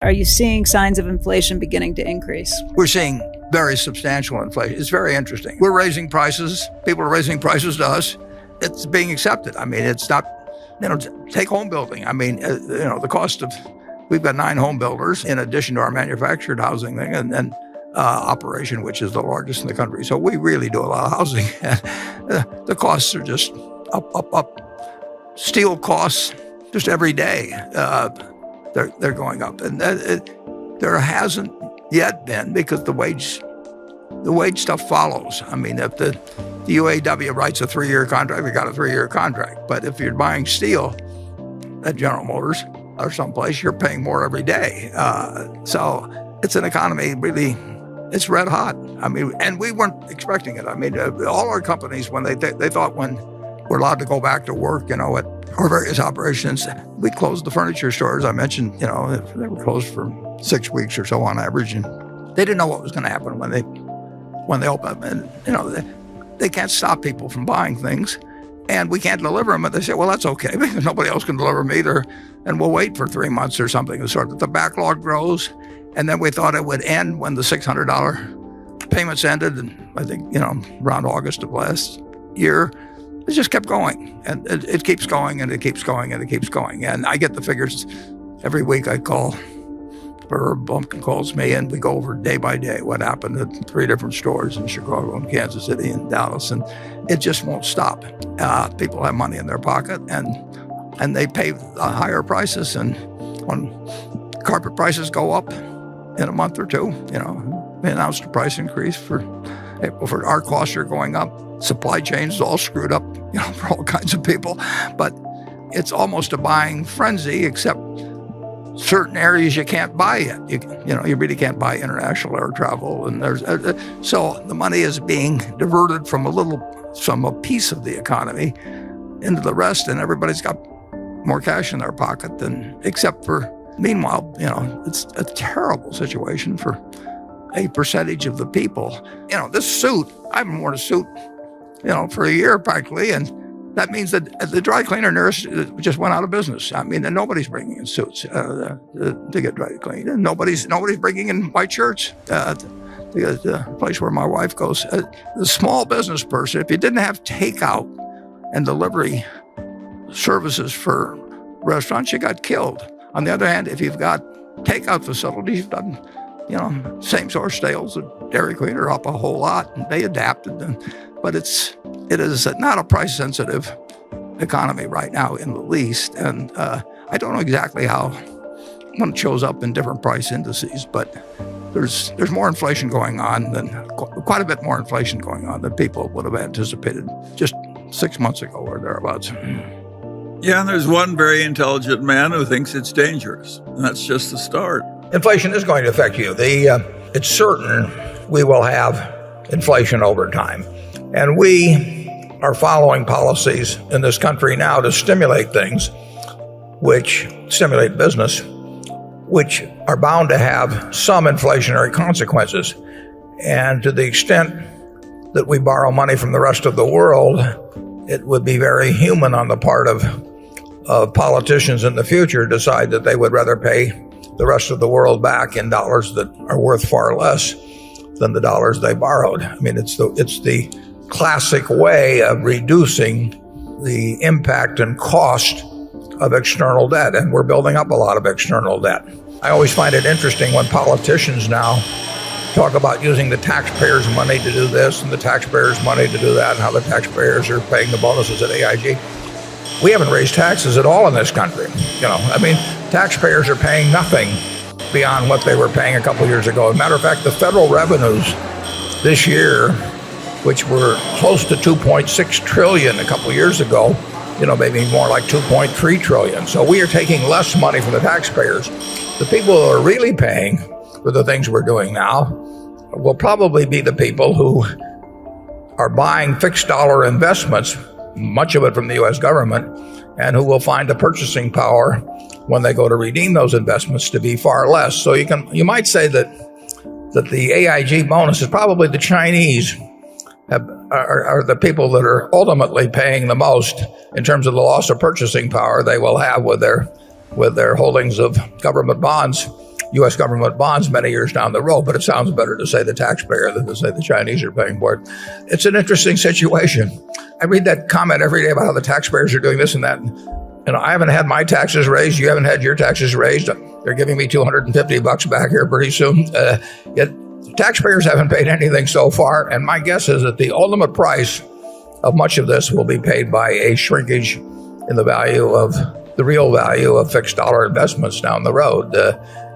Are you seeing signs of inflation beginning to increase? We're seeing very substantial inflation. It's very interesting. We're raising prices. People are raising prices to us. It's being accepted. I mean, it's not, take home building. I mean, the cost of, we've got 9 home builders in addition to our manufactured housing thing and operation, which is the largest in the country. So we really do a lot of housing. The costs are just up. Steel costs just every day. They're going up. And there hasn't yet been, because the wage stuff follows. I mean, if the UAW writes a 3-year contract, we got a 3-year contract. But if you're buying steel at General Motors or someplace, you're paying more every day. So it's an economy really, it's red hot. I mean, and we weren't expecting it. I mean, all our companies, when they thought when we're allowed to go back to work, at our various operations, we closed the furniture stores. I mentioned, they were closed for 6 weeks or so on average, and they didn't know what was going to happen when they open. And they can't stop people from buying things, and we can't deliver them. And they say, well, that's okay, because nobody else can deliver them either, and we'll wait for 3 months or something. Sort of the backlog grows, and then we thought it would end when the $600 payments ended, and I think around August of last year. It just kept going, and it keeps going, and it keeps going, and it keeps going. And I get the figures every week. I call, or Bumpkin calls me, and we go over day by day what happened at 3 different stores in Chicago and Kansas City and Dallas, and it just won't stop. People have money in their pocket, and they pay higher prices. And when carpet prices go up in a month or two, we announced a price increase for April. For our costs are going up. Supply chains all screwed up, for all kinds of people. But it's almost a buying frenzy, except certain areas you can't buy yet. You really can't buy international air travel, and so the money is being diverted from a piece of the economy into the rest, and everybody's got more cash in their pocket except for. Meanwhile, it's a terrible situation for a percentage of the people. This suit, I haven't worn a suit, for a year practically, and that means that the dry cleaner nurse just went out of business. I mean, and nobody's bringing in suits to get dry cleaned, and nobody's bringing in white shirts. The place where my wife goes, the small business person, if you didn't have takeout and delivery services for restaurants, you got killed. On the other hand, if you've got takeout facilities, you've done, same source sales at Dairy Queen are up a whole lot, and they adapted. But it is not a price-sensitive economy right now in the least. And I don't know exactly how when it shows up in different price indices, but there's more inflation going on quite a bit more inflation going on than people would have anticipated just 6 months ago or thereabouts. Yeah, and there's one very intelligent man who thinks it's dangerous, and that's just the start. Inflation is going to affect you. It's certain we will have inflation over time. And we are following policies in this country now to stimulate things, which stimulate business, which are bound to have some inflationary consequences. And to the extent that we borrow money from the rest of the world, it would be very human on the part of politicians in the future decide that they would rather pay the rest of the world back in dollars that are worth far less than the dollars they borrowed. I mean, it's the classic way of reducing the impact and cost of external debt, and we're building up a lot of external debt. I always find it interesting when politicians now talk about using the taxpayers' money to do this and the taxpayers' money to do that, and how the taxpayers are paying the bonuses at AIG. We haven't raised taxes at all in this country. Taxpayers are paying nothing beyond what they were paying a couple years ago. As a matter of fact, the federal revenues this year, which were close to $2.6 trillion a couple years ago, maybe more like $2.3 trillion. So we are taking less money from the taxpayers. The people who are really paying for the things we're doing now will probably be the people who are buying fixed dollar investments, much of it from the U.S. government, and who will find the purchasing power when they go to redeem those investments to be far less. So you might say that the AIG bonus is probably the Chinese are the people that are ultimately paying the most in terms of the loss of purchasing power they will have with their holdings of government bonds U.S. government bonds many years down the road, but it sounds better to say the taxpayer than to say the Chinese are paying for it. It's an interesting situation. I read that comment every day about how the taxpayers are doing this and that. I haven't had my taxes raised. You haven't had your taxes raised. They're giving me $250 back here pretty soon. Yet taxpayers haven't paid anything so far, and my guess is that the ultimate price of much of this will be paid by a shrinkage in the real value of fixed dollar investments down the road.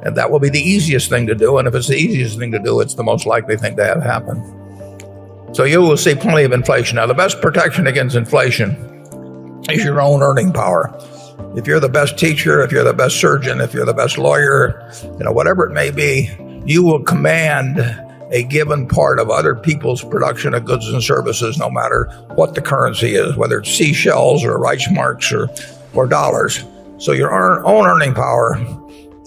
And that will be the easiest thing to do. And if it's the easiest thing to do, it's the most likely thing to have happen. So you will see plenty of inflation. Now, the best protection against inflation is your own earning power. If you're the best teacher, if you're the best surgeon, if you're the best lawyer, whatever it may be, you will command a given part of other people's production of goods and services, no matter what the currency is, whether it's seashells or Reichsmarks or dollars. So your own earning power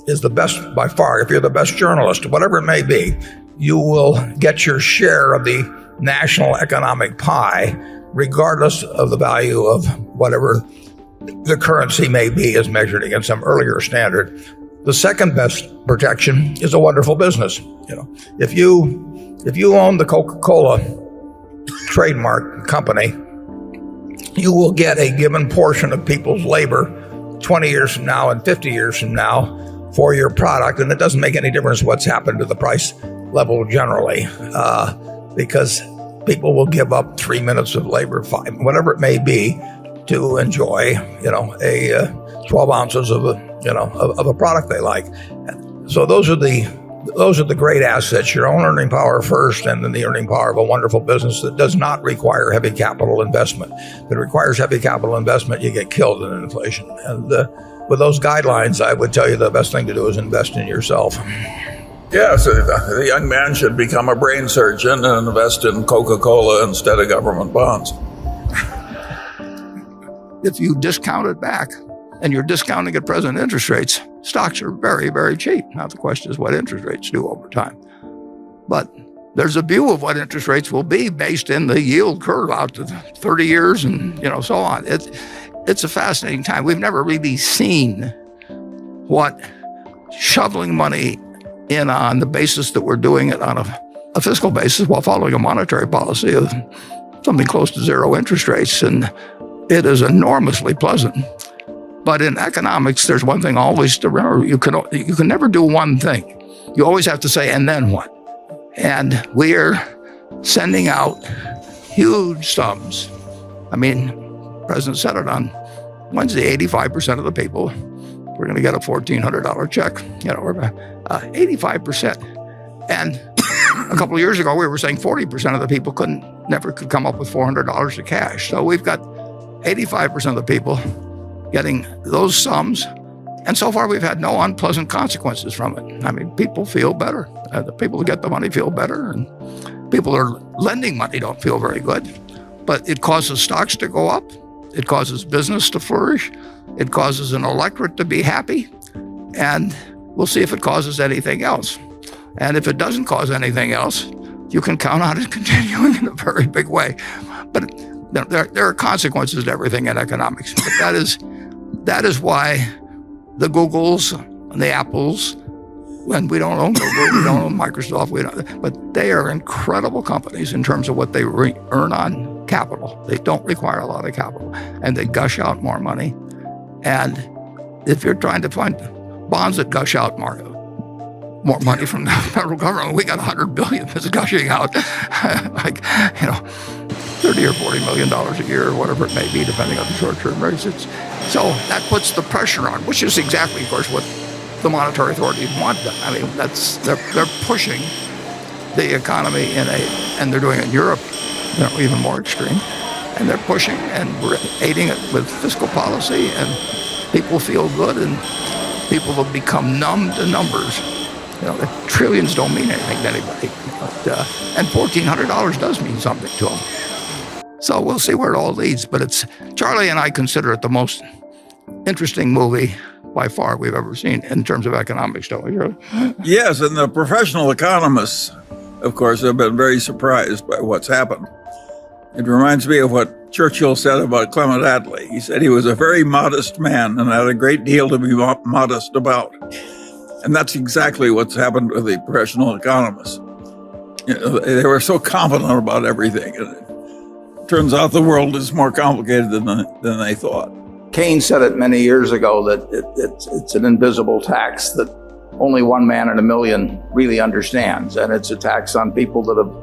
is the best by far. If you're the best journalist, whatever it may be, you will get your share of the national economic pie, regardless of the value of whatever the currency may be as measured against some earlier standard. The second best protection is a wonderful business. If you own the Coca-Cola trademark company, you will get a given portion of people's labor 20 years from now and 50 years from now for your product, and it doesn't make any difference what's happened to the price level generally, because people will give up 3 minutes of labor, 5, whatever it may be, to enjoy, 12 ounces of a product they like. So those are the great assets: your own earning power first, and then the earning power of a wonderful business that does not require heavy capital investment. If it requires heavy capital investment, you get killed in inflation. And with those guidelines, I would tell you the best thing to do is invest in yourself. Yeah, so the young man should become a brain surgeon and invest in Coca-Cola instead of government bonds. If you discount it back, and you're discounting at present interest rates, stocks are very, very cheap. Now the question is what interest rates do over time. But there's a view of what interest rates will be based in the yield curve out to 30 years and so on. It's a fascinating time. We've never really seen what shoveling money in on the basis that we're doing it on a fiscal basis while following a monetary policy of something close to zero interest rates. And it is enormously pleasant. But in economics, there's one thing always to remember. You can never do one thing. You always have to say, and then what? And we are sending out huge sums. I mean, the president said it on Wednesday, 85% of the people, we're going to get a $1,400 check, or 85%. And a couple of years ago, we were saying 40% of the people never could come up with $400 of cash. So we've got 85% of the people getting those sums. And so far, we've had no unpleasant consequences from it. I mean, people feel better. The people who get the money feel better. And people who are lending money don't feel very good. But it causes stocks to go up. It causes business to flourish. It causes an electorate to be happy. And we'll see if it causes anything else. And if it doesn't cause anything else, you can count on it continuing in a very big way. But there are consequences to everything in economics. But that is why the Googles and the Apples, and we don't own Google, we don't own Microsoft, but they are incredible companies in terms of what they earn on capital. They don't require a lot of capital, and they gush out more money. And if you're trying to find bonds that gush out more money from the federal government, we got $100 billion that's gushing out, like, $30 or $40 million a year, or whatever it may be, depending on the short-term rates. So that puts the pressure on, which is exactly, of course, what the monetary authorities want done. I mean, they're pushing the economy and they're doing it in Europe, even more extreme. And they're pushing, and we're aiding it with fiscal policy, and people feel good, and people have become numb to numbers. The trillions don't mean anything to anybody, and $1,400 does mean something to them. So we'll see where it all leads. But Charlie and I consider it the most interesting movie by far we've ever seen in terms of economics, don't we, Charlie? Yes, and the professional economists, of course, have been very surprised by what's happened. It reminds me of what Churchill said about Clement Attlee. He said he was a very modest man and had a great deal to be modest about. And that's exactly what's happened with the professional economists. They were so confident about everything. And it turns out the world is more complicated than they thought. Keynes said it many years ago that it's an invisible tax that only one man in a million really understands. And it's a tax on people that have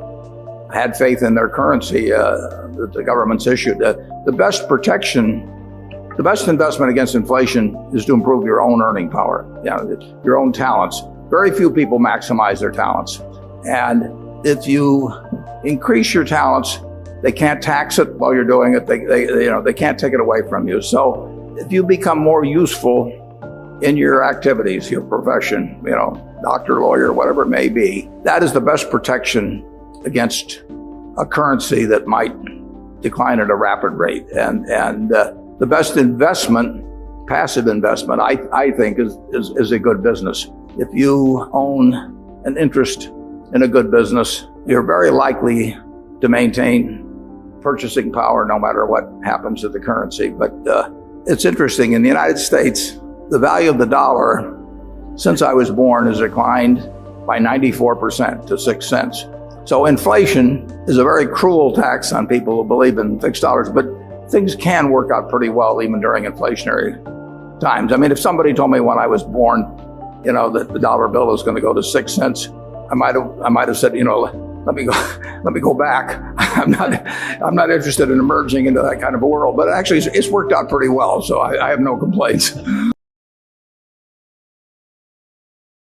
had faith in their currency that the government's issued. The best protection, the best investment against inflation is to improve your own earning power, your own talents. Very few people maximize their talents. And if you increase your talents, they can't tax it while you're doing it. They can't take it away from you. So if you become more useful in your activities, your profession, doctor, lawyer, whatever it may be, that is the best protection against a currency that might decline at a rapid rate. And the best investment, passive investment, I think is a good business. If you own an interest in a good business, you're very likely to maintain purchasing power no matter what happens to the currency. But it's interesting, in the United States, the value of the dollar since I was born has declined by 94% to 6 cents. So inflation is a very cruel tax on people who believe in fixed dollars, but things can work out pretty well even during inflationary times. I mean, if somebody told me when I was born, that the dollar bill is going to go to 6 cents, I might have said, let me go back. I'm not interested in emerging into that kind of a world. But actually, it's worked out pretty well, so I have no complaints.